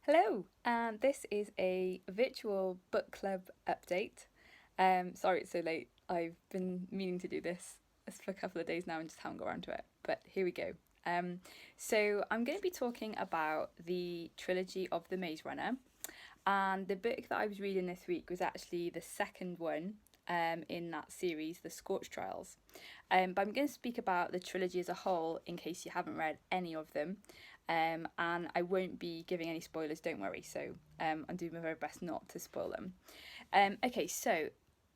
Hello, and this is a virtual book club update. Sorry it's so late. I've been meaning to do this for a couple of days now and just haven't got around to it. But here we go. So I'm going to be talking about the trilogy of the Maze Runner, and the book that I was reading this week was actually the second one in that series, the Scorch Trials. But I'm going to speak about the trilogy as a whole in case you haven't read any of them. And I won't be giving any spoilers, don't worry. So I'm doing my very best not to spoil them. Okay, so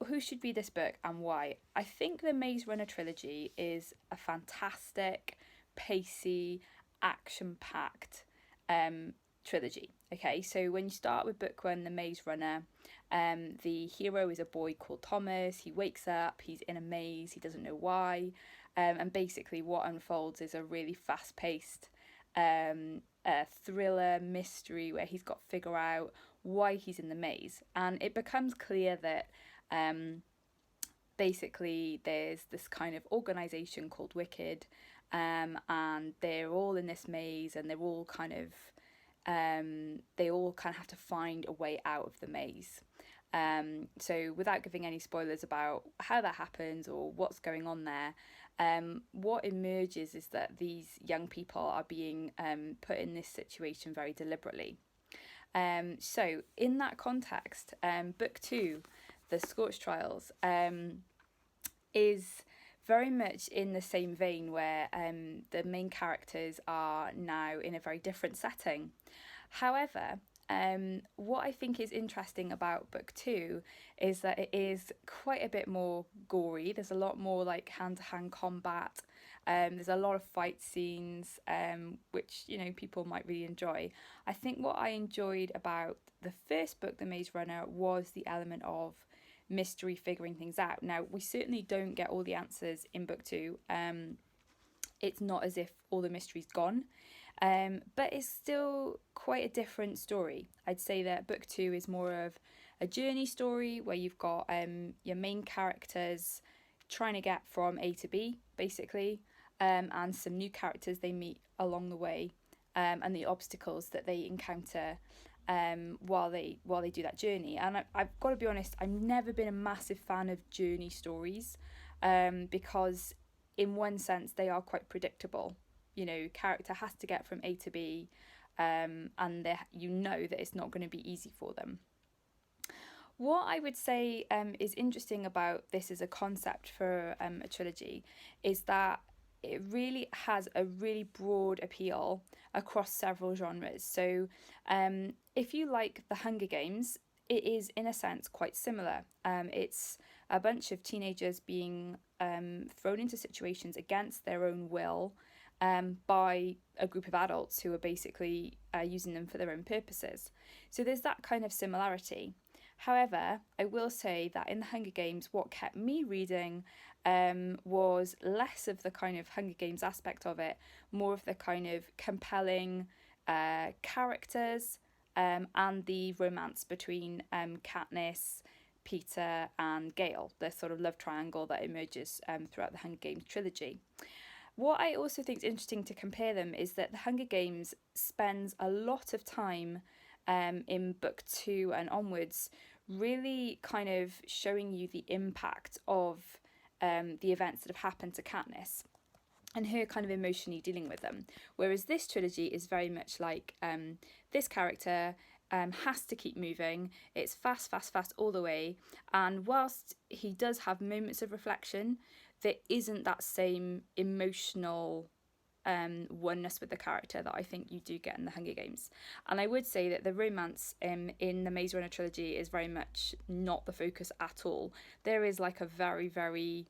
who should read this book and why? I think the Maze Runner trilogy is a fantastic, pacey, action packed trilogy. Okay, so when you start with book one, The Maze Runner, the hero is a boy called Thomas. He wakes up, he's in a maze, he doesn't know why. And basically, what unfolds is a really fast paced a thriller mystery where he's got to figure out why he's in the maze. And it becomes clear that basically there's this kind of organization called Wicked, and they're all in this maze, and they all kind of have to find a way out of the maze. So without giving any spoilers about how that happens or what's going on there, what emerges is that these young people are being put in this situation very deliberately. So in that context, book two, the Scorch Trials, is very much in the same vein where the main characters are now in a very different setting. However, what I think is interesting about book two is that it is quite a bit more gory. There's a lot more like hand-to-hand combat. There's a lot of fight scenes, which people might really enjoy. I think what I enjoyed about the first book, The Maze Runner, was the element of mystery, figuring things out. Now, we certainly don't get all the answers in book two. It's not as if all the mystery's gone. But it's still quite a different story. I'd say that book two is more of a journey story where you've got your main characters trying to get from A to B, basically, and some new characters they meet along the way, and the obstacles that they encounter while they do that journey. And I've got to be honest, I've never been a massive fan of journey stories, because in one sense they are quite predictable. Character has to get from A to B, and that it's not going to be easy for them. What I would say is interesting about this as a concept for a trilogy is that it really has a really broad appeal across several genres. So if you like The Hunger Games, it is in a sense quite similar. It's a bunch of teenagers being thrown into situations against their own will, by a group of adults who are basically using them for their own purposes. So there's that kind of similarity. However, I will say that in the Hunger Games, what kept me reading was less of the kind of Hunger Games aspect of it, more of the kind of compelling characters, and the romance between Katniss, Peter, and Gale, the sort of love triangle that emerges throughout the Hunger Games trilogy. What I also think is interesting to compare them is that The Hunger Games spends a lot of time in book two and onwards really kind of showing you the impact of the events that have happened to Katniss and her kind of emotionally dealing with them. Whereas this trilogy is very much like this character has to keep moving. It's fast, fast, fast all the way. And whilst he does have moments of reflection, there isn't that same emotional oneness with the character that I think you do get in the Hunger Games. And I would say that the romance in the Maze Runner trilogy is very much not the focus at all. There is like a very, very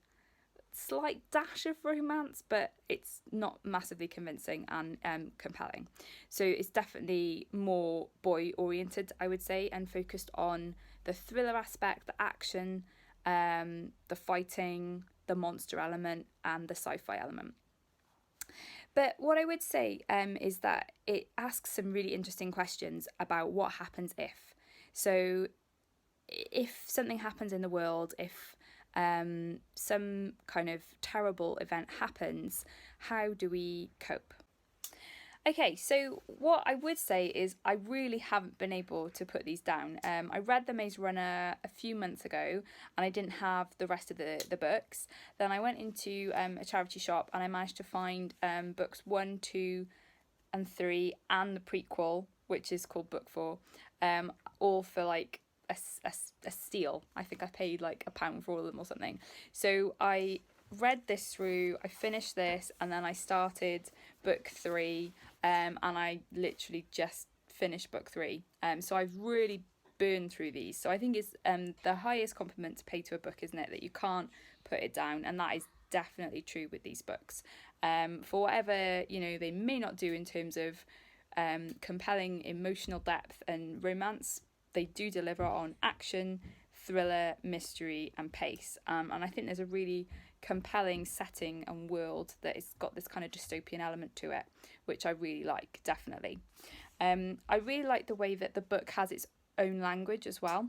slight dash of romance, but it's not massively convincing and compelling. So it's definitely more boy oriented, I would say, and focused on the thriller aspect, the action, the fighting, the monster element, and the sci-fi element. But what I would say is that it asks some really interesting questions about what happens if. So if something happens in the world, if some kind of terrible event happens, how do we cope? Okay, so what I would say is I really haven't been able to put these down. I read The Maze Runner a few months ago and I didn't have the rest of the books. Then I went into a charity shop and I managed to find books 1, 2, and 3 and the prequel, which is called Book 4, all for like a steal. I think I paid like £1 for all of them or something. So I read this through, I finished this, and then I started book 3, and I literally just finished book 3. So I've really burned through these. So I think it's the highest compliment to pay to a book, isn't it? That you can't put it down, and that is definitely true with these books. For whatever they may not do in terms of compelling emotional depth and romance, they do deliver on action, thriller, mystery, and pace. And I think there's a really compelling setting and world that has got this kind of dystopian element to it, which I really like, definitely. I really like the way that the book has its own language as well.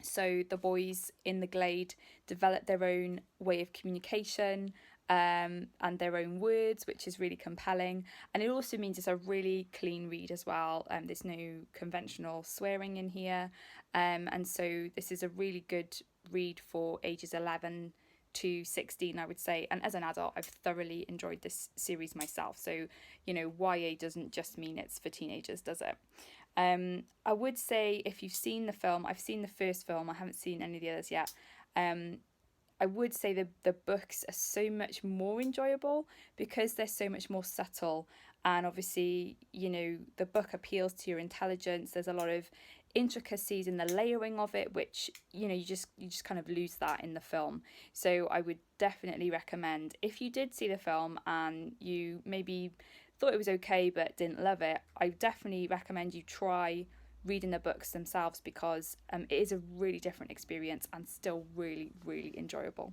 So the boys in the Glade develop their own way of communication, and their own words, which is really compelling. And it also means it's a really clean read as well. There's no conventional swearing in here. And so this is a really good read for ages 11 to 16, I would say. And as an adult, I've thoroughly enjoyed this series myself. So, YA doesn't just mean it's for teenagers, does it? I would say if you've seen the film, I've seen the first film, I haven't seen any of the others yet. I would say the books are so much more enjoyable because they're so much more subtle. And obviously, the book appeals to your intelligence. There's a lot of intricacies in the layering of it, which, you just kind of lose that in the film. So I would definitely recommend, if you did see the film and you maybe thought it was okay but didn't love it, I definitely recommend you try reading the books themselves, because it is a really different experience and still really, really enjoyable.